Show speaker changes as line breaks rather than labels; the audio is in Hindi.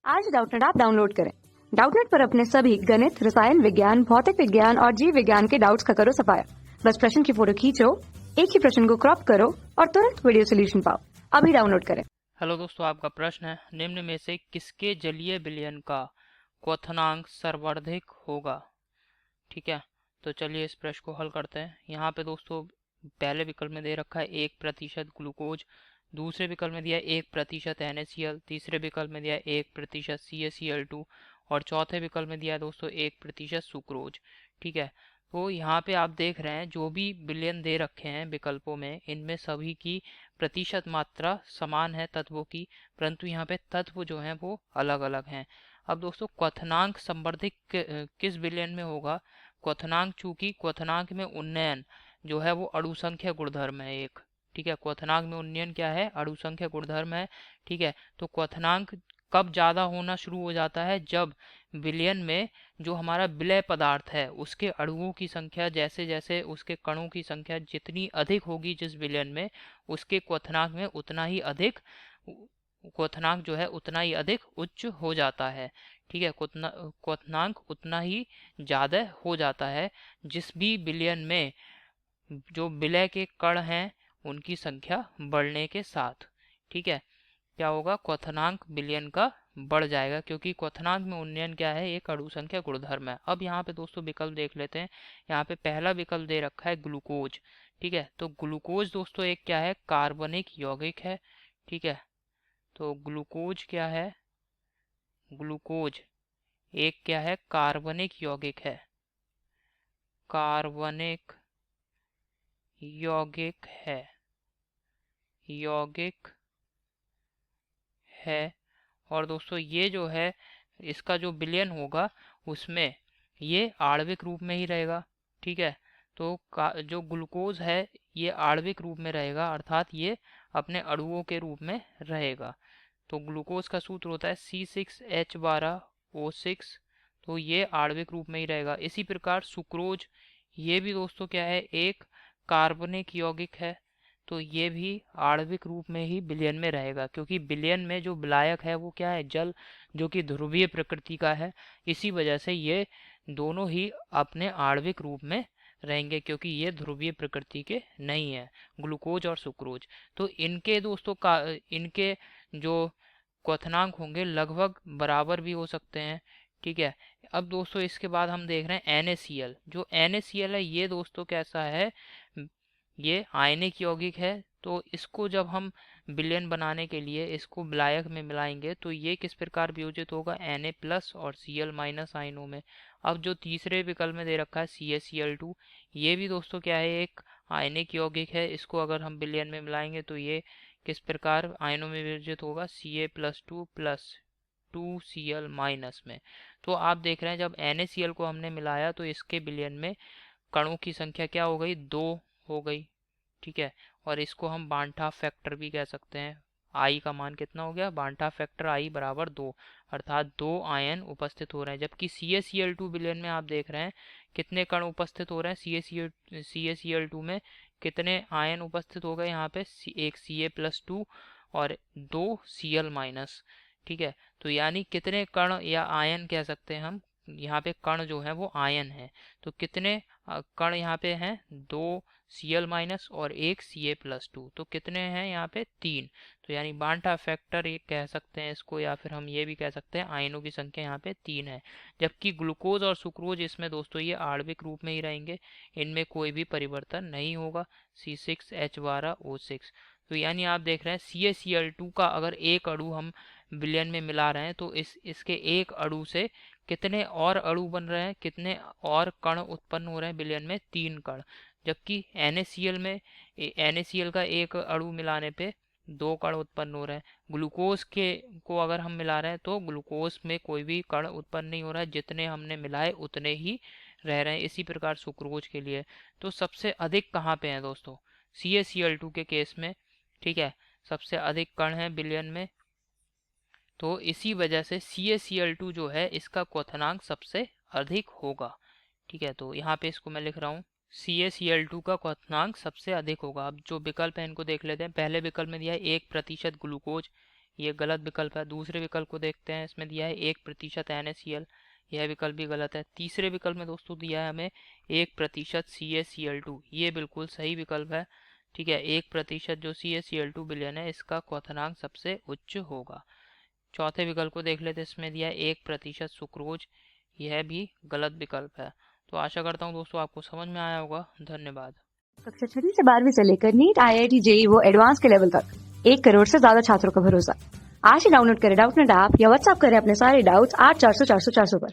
आज डाउटनेट ऐप डाउनलोड करें। डाउटनेट पर अपने सभी गणित, रसायन विज्ञान, भौतिक विज्ञान और जीव विज्ञान के डाउट्स का करो सफाया। बस प्रश्न की फोटो खींचो, एक ही प्रश्न को क्रॉप करो और तुरंत वीडियो सोल्यूशन पाओ। अभी डाउनलोड करें।
हेलो दोस्तों, आपका प्रश्न है निम्न में से किसके जलीय विलयन का क्वथनांक सर्वाधिक होगा। ठीक है, तो चलिए इस प्रश्न को हल करते हैं। यहाँ पे दोस्तों पहले विकल्प में दे रखा है 1% ग्लूकोज, दूसरे विकल्प में दिया है 1% NaCl, तीसरे विकल्प में दिया है 1% CaCl2 और चौथे विकल्प में दिया है दोस्तों 1% सुक्रोज। ठीक है, तो यहाँ पे आप देख रहे हैं जो भी विलयन दे रखे हैं विकल्पों में, इनमें सभी की प्रतिशत मात्रा समान है तत्वों की, परंतु यहाँ पे तत्व जो हैं वो अलग अलग हैं। अब दोस्तों क्वथनांक संवर्धित किस विलयन में होगा। क्वथनांक, चूंकि क्वथनांक में उन्नयन जो है वो अणु संख्या गुणधर्म है एक। ठीक है, क्वथनांक में उन्नयन क्या है, अणु संख्या गुणधर्म है। ठीक है, तो क्वथनांक कब ज्यादा होना शुरू हो जाता है, जब विलयन में जो हमारा विलय पदार्थ है उसके अणुओं की संख्या, जैसे जैसे उसके कणों की संख्या जितनी अधिक होगी जिस विलयन में, उसके क्वथनांक में उतना ही अधिक क्वथनांक जो है उतना ही अधिक उच्च हो जाता है। ठीक है, क्वथनांक उतना ही ज्यादा हो जाता है जिस भी विलयन में जो विलय के कण हैं उनकी संख्या बढ़ने के साथ। ठीक है, क्या होगा, क्वथनांक विलयन का बढ़ जाएगा, क्योंकि क्वथनांक में उन्नयन क्या है, एक अणु संख्या गुणधर्म है। अब यहाँ पे दोस्तों विकल्प देख लेते हैं। यहाँ पे पहला विकल्प दे रखा है ग्लूकोज। ठीक है, तो ग्लूकोज दोस्तों एक क्या है, कार्बनिक यौगिक है। ठीक है, तो ग्लूकोज क्या है, ग्लूकोज एक क्या है, कार्बनिक यौगिक है। कार्बनिक यौगिक है, यौगिक है। और दोस्तों ये जो है, इसका जो विलयन होगा उसमें ये आणविक रूप में ही रहेगा। ठीक है, तो जो ग्लूकोज है ये आणविक रूप में रहेगा, अर्थात ये अपने अणुओं के रूप में रहेगा। तो ग्लूकोज का सूत्र होता है C6H12O6, तो ये आणविक रूप में ही रहेगा। इसी प्रकार सुक्रोज, ये भी दोस्तों क्या है, एक कार्बनिक यौगिक है, तो ये भी आणविक रूप में ही विलयन में रहेगा, क्योंकि विलयन में जो विलायक है वो क्या है, जल, जो कि ध्रुवीय प्रकृति का है। इसी वजह से ये दोनों ही अपने आणविक रूप में रहेंगे, क्योंकि ये ध्रुवीय प्रकृति के नहीं है, ग्लूकोज और सुक्रोज। तो इनके दोस्तों का, इनके जो क्वथनांक होंगे लगभग बराबर भी हो सकते हैं। ठीक है, अब दोस्तों इसके बाद हम देख रहे हैं NaCl। जो NaCl है ये दोस्तों कैसा है, ये आयनिक यौगिक है। तो इसको जब हम विलयन बनाने के लिए इसको विलायक में मिलाएंगे तो ये किस प्रकार वियोजित होगा, Na+ और Cl- आयनों में। अब जो तीसरे विकल्प में दे रखा है CaCl2, ये भी दोस्तों क्या है, एक आयनिक यौगिक है। इसको अगर हम विलयन में मिलाएंगे तो ये किस प्रकार आयनों में वियोजित होगा, Ca+2+2Cl- में। तो आप देख रहे हैं जब NaCl को हमने मिलाया तो इसके विलयन में कणों की संख्या क्या हो गई, 2 हो गई। ठीक है, और इसको हम बांटा फैक्टर भी कह सकते हैं। आई का मान कितना हो गया, बांटा फैक्टर आई बराबर 2, अर्थात 2 आयन उपस्थित हो रहे हैं। जबकि CaCl2 विलयन में आप देख रहे हैं कितने कण उपस्थित हो रहे हैं, CaCl2 में कितने आयन उपस्थित हो गए यहाँ पे, एक Ca+2 और 2 Cl-। ठीक है, तो यानी कितने कण या आयन कह सकते हैं हम, यहाँ पे कण जो है वो आयन है। तो कितने कण यहाँ पे हैं, 2 Cl- और एक Ca+2, तो कितने हैं यहाँ पे, 3। तो यानी बांटा फैक्टर ये कह सकते हैं इसको, या फिर हम ये भी कह सकते हैं आयनों की संख्या यहाँ पे 3 है। जबकि ग्लूकोज और सुक्रोज इसमें दोस्तों ये आणविक रूप में ही रहेंगे, इनमें कोई भी परिवर्तन नहीं होगा, C6H12O6। तो यानी आप देख रहे हैं CaCl2 का अगर एक अणु हम विलयन में मिला रहे हैं तो इसके एक अणु से कितने और अणु बन रहे हैं, कितने और कण उत्पन्न हो रहे हैं विलयन में, 3 कण। जबकि NaCl में NaCl का एक अणु मिलाने पे 2 कण उत्पन्न हो रहे हैं। ग्लूकोज के को अगर हम मिला रहे हैं तो ग्लूकोज में कोई भी कण उत्पन्न नहीं हो रहा है, जितने हमने मिलाए उतने ही रह रहे हैं। इसी प्रकार सुक्रोज के लिए तो सबसे अधिक कहाँ पे हैं दोस्तों, CaCl2 के केस में। ठीक है, सबसे अधिक कण है विलयन में, तो इसी वजह से CaCl2 जो है इसका क्वथनांक सबसे अधिक होगा। ठीक है, तो यहाँ पे इसको मैं लिख रहा हूँ, CaCl2 का क्वथनांक सबसे अधिक होगा। अब जो विकल्प है इनको देख लेते हैं। पहले विकल्प में दिया है 1% ग्लूकोज, ये गलत विकल्प है। दूसरे विकल्प को देखते हैं, इसमें दिया है 1% NaCl, यह विकल्प भी गलत है। तीसरे विकल्प में दोस्तों दिया है हमें 1% CaCl2, ये बिल्कुल सही विकल्प है। ठीक है, 1% जो CaCl2 विलयन है इसका क्वथनांक सबसे उच्च होगा। चौथे विकल्प को देख लेते हैं, इसमें दिया है 1% सुक्रोज, यह भी गलत विकल्प है। तो आशा करता हूँ दोस्तों आपको समझ में आया होगा। धन्यवाद।
कक्षा 6 से 12वीं से लेकर नीट, IIT, JEE वो एडवांस के लेवल तक 1 करोड़ से ज्यादा छात्रों का भरोसा। आज ही डाउनलोड करें डाउटनेट ऐप या व्हाट्सएप करें अपने सारे डाउट्स 8400 400 400 पर।